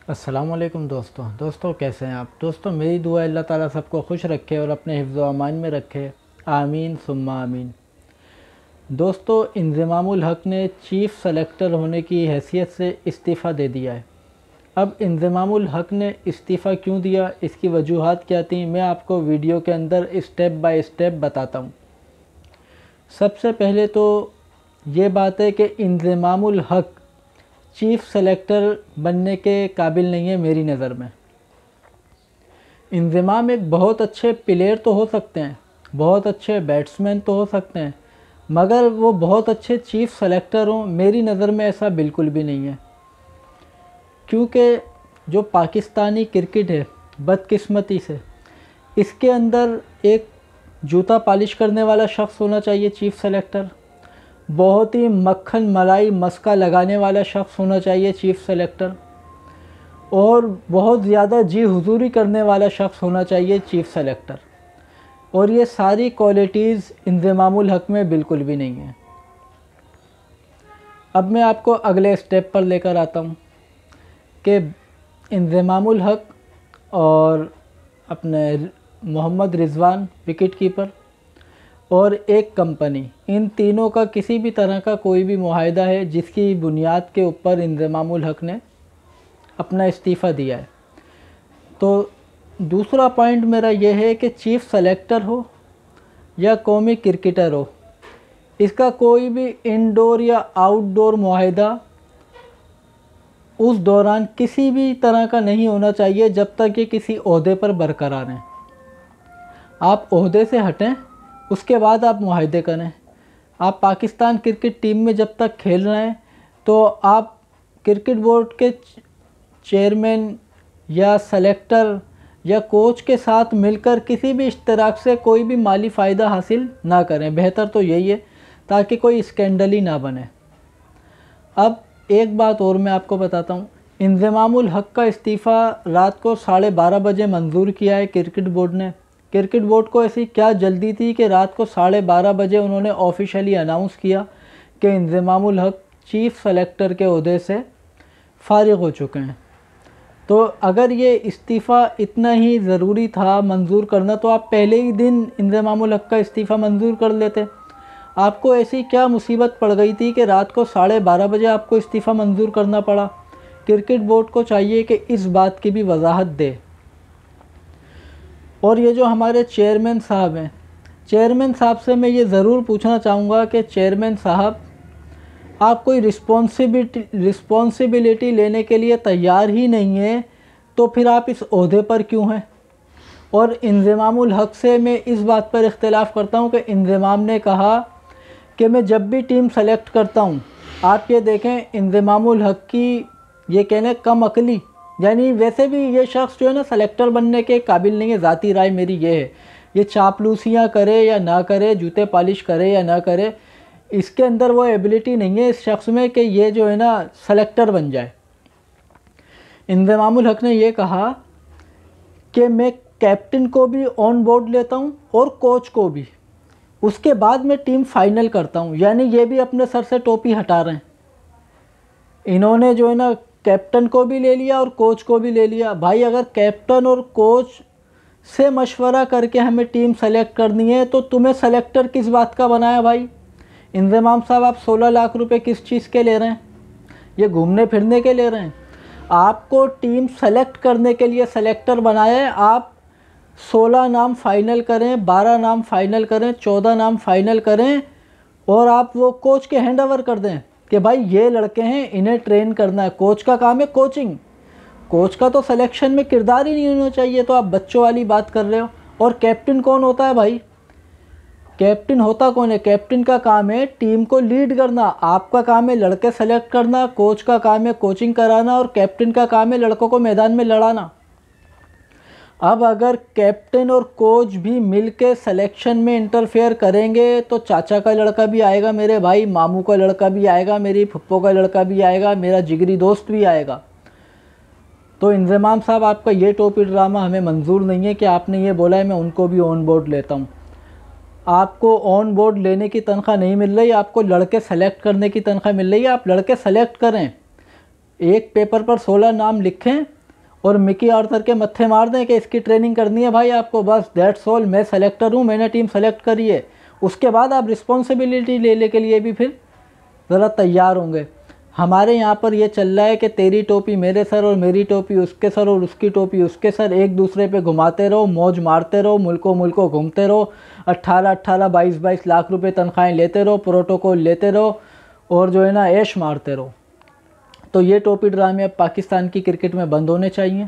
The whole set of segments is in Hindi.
अस्सलाम वालेकुम दोस्तों कैसे हैं आप। दोस्तों मेरी दुआ है अल्लाह ताला सबको खुश रखे और अपने हिफ्ज़ व अमान में रखे। आमीन सुम्मा आमीन। दोस्तों इंज़मामुल हक़ ने चीफ़ सेलेक्टर होने की हैसियत से इस्तीफ़ा दे दिया है। अब इंज़मामुल हक़ ने इस्तीफ़ा क्यों दिया, इसकी वजूहात क्या थी, मैं आपको वीडियो के अंदर स्टेप बाय स्टेप बताता हूँ। सबसे पहले तो ये बात है कि इंज़मामुल हक़ चीफ़ सेलेक्टर बनने के काबिल नहीं है मेरी नज़र में। इंज़माम एक बहुत अच्छे प्लेयर तो हो सकते हैं, बहुत अच्छे बैट्समैन तो हो सकते हैं, मगर वो बहुत अच्छे चीफ़ सेलेक्टर हों, मेरी नज़र में ऐसा बिल्कुल भी नहीं है। क्योंकि जो पाकिस्तानी क्रिकेट है बदकिस्मती से, इसके अंदर एक जूता पॉलिश करने वाला शख्स होना चाहिए चीफ़ सेलेक्टर, बहुत ही मक्खन मलाई मस्का लगाने वाला शख्स होना चाहिए चीफ़ सेलेक्टर, और बहुत ज़्यादा जी हुजूरी करने वाला शख्स होना चाहिए चीफ़ सेलेक्टर। और ये सारी क्वालिटीज़ इंज़मामुल हक़ में बिल्कुल भी नहीं है। अब मैं आपको अगले स्टेप पर लेकर आता हूँ कि इंज़मामुल हक़ और अपने मोहम्मद रिज़वान विकेट कीपर और एक कंपनी, इन तीनों का किसी भी तरह का कोई भी मुआहिदा है जिसकी बुनियाद के ऊपर इंज़मामुल हक़ ने अपना इस्तीफ़ा दिया है। तो दूसरा पॉइंट मेरा यह है कि चीफ़ सेलेक्टर हो या कौमी क्रिकेटर हो, इसका कोई भी इनडोर या आउटडोर मुआहिदा उस दौरान किसी भी तरह का नहीं होना चाहिए जब तक ये किसी ओहदे पर बरकरार हैं। आप ओहदे से हटें, उसके बाद आप मुआहिदे करें। आप पाकिस्तान क्रिकेट टीम में जब तक खेल रहे हैं तो आप क्रिकेट बोर्ड के चेयरमैन या सेलेक्टर या कोच के साथ मिलकर किसी भी इश्तराक से कोई भी माली फ़ायदा हासिल ना करें। बेहतर तो यही है ताकि कोई स्कैंडल ही ना बने। अब एक बात और मैं आपको बताता हूँ, इंज़मामुल हक़ का इस्तीफ़ा रात को 12:30 बजे मंजूर किया है क्रिकेट बोर्ड ने। क्रिकेट बोर्ड को ऐसी क्या जल्दी थी कि रात को 12:30 बजे उन्होंने ऑफिशियली अनाउंस किया कि इंज़मामुल हक़ चीफ़ सेलेक्टर के ओहदे से फ़ारिग़ हो चुके हैं। तो अगर ये इस्तीफ़ा इतना ही ज़रूरी था मंजूर करना, तो आप पहले ही दिन इंज़मामुल हक़ का इस्तीफ़ा मंजूर कर लेते। आपको ऐसी क्या मुसीबत पड़ गई थी कि रात को 12:30 बजे आपको इस्तीफ़ा मंजूर करना पड़ा। क्रिकेट बोर्ड को चाहिए कि इस बात की भी वजाहत दे। और ये जो हमारे चेयरमैन साहब हैं, चेयरमैन साहब से मैं ये ज़रूर पूछना चाहूँगा कि चेयरमैन साहब, आप कोई रिस्पॉन्सिबिलिटी लेने के लिए तैयार ही नहीं है तो फिर आप इस ओहदे पर क्यों हैं। और इंज़मामुल हक़ से मैं इस बात पर इख्तिलाफ़ करता हूँ कि इंज़माम ने कहा कि मैं जब भी टीम सेलेक्ट करता हूँ, आप ये देखें इंज़मामुल हक़ की ये कहने कम अकली, यानी वैसे भी ये शख्स जो है ना सेलेक्टर बनने के काबिल नहीं है। ज़ाती राय मेरी ये है, ये चापलूसियाँ करे या ना करे, जूते पॉलिश करे या ना करे, इसके अंदर वो एबिलिटी नहीं है इस शख्स में कि ये जो है ना सेलेक्टर बन जाए। इंज़मामुल हक़ ने ये कहा कि मैं कैप्टन को भी ऑन बोर्ड लेता हूँ और कोच को भी, उसके बाद मैं टीम फाइनल करता हूँ। यानी ये भी अपने सर से टोपी हटा रहे हैं। इन्होंने जो है ना कैप्टन को भी ले लिया और कोच को भी ले लिया। भाई अगर कैप्टन और कोच से मशवरा करके हमें टीम सेलेक्ट करनी है तो तुम्हें सेलेक्टर किस बात का बनाया भाई। इंज़माम साहब, आप 16 लाख रुपए किस चीज़ के ले रहे हैं? ये घूमने फिरने के ले रहे हैं? आपको टीम सेलेक्ट करने के लिए सेलेक्टर बनाया है। आप 16 नाम फाइनल करें, 12 नाम फाइनल करें, 14 नाम फाइनल करें और आप वो कोच के हैंड ओवर कर दें कि भाई ये लड़के हैं, इन्हें ट्रेन करना है। कोच का काम है कोचिंग, कोच का तो सिलेक्शन में किरदार ही नहीं होना चाहिए। तो आप बच्चों वाली बात कर रहे हो। और कैप्टन कौन होता है भाई? कैप्टन होता कौन है? कैप्टन का काम है टीम को लीड करना, आपका काम है लड़के सेलेक्ट करना, कोच का काम है कोचिंग कराना और कैप्टन का काम है लड़कों को मैदान में लड़ाना। अब अगर कैप्टन और कोच भी मिलके सिलेक्शन में इंटरफेयर करेंगे तो चाचा का लड़का भी आएगा मेरे भाई, मामू का लड़का भी आएगा, मेरी फुप्पो का लड़का भी आएगा, मेरा जिगरी दोस्त भी आएगा। तो इंज़माम साहब, आपका ये टोपी ड्रामा हमें मंजूर नहीं है कि आपने ये बोला है मैं उनको भी ऑन बोर्ड लेता हूँ। आपको ऑन बोर्ड लेने की तनख्वाह नहीं मिल रही, आपको लड़के सेलेक्ट करने की तनख्वाह मिल रही है। आप लड़के सेलेक्ट करें, एक पेपर पर 16 नाम लिखें और मिकी आर्थर के मत्थे मार दें कि इसकी ट्रेनिंग करनी है भाई आपको, बस दैट्स ऑल, मैं सेलेक्टर हूँ, मैंने टीम सेलेक्ट करी है। उसके बाद आप रिस्पॉन्सिबिलिटी लेने के लिए भी फिर ज़रा तैयार होंगे। हमारे यहाँ पर ये चल रहा है कि तेरी टोपी मेरे सर और मेरी टोपी उसके सर और उसकी टोपी उसके सर, एक दूसरे पे घुमाते रहो, मौज मारते रहो, मुल्कों घूमते रहो, 18-18 22-22 लाख रुपए तनख्वाहें लेते रहो, प्रोटोकॉल लेते रहो और जो है ना ऐश मारते रहो। तो ये टोपी ड्रामे अब पाकिस्तान की क्रिकेट में बंद होने चाहिए।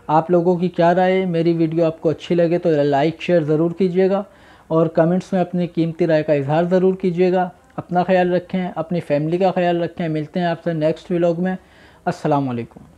आप लोगों की क्या राय है? मेरी वीडियो आपको अच्छी लगे तो लाइक शेयर ज़रूर कीजिएगा और कमेंट्स में अपनी कीमती राय का इजहार ज़रूर कीजिएगा। अपना ख्याल रखें, अपनी फैमिली का ख्याल रखें। मिलते हैं आपसे नेक्स्ट व्लॉग में। अस्सलाम वालेकुम।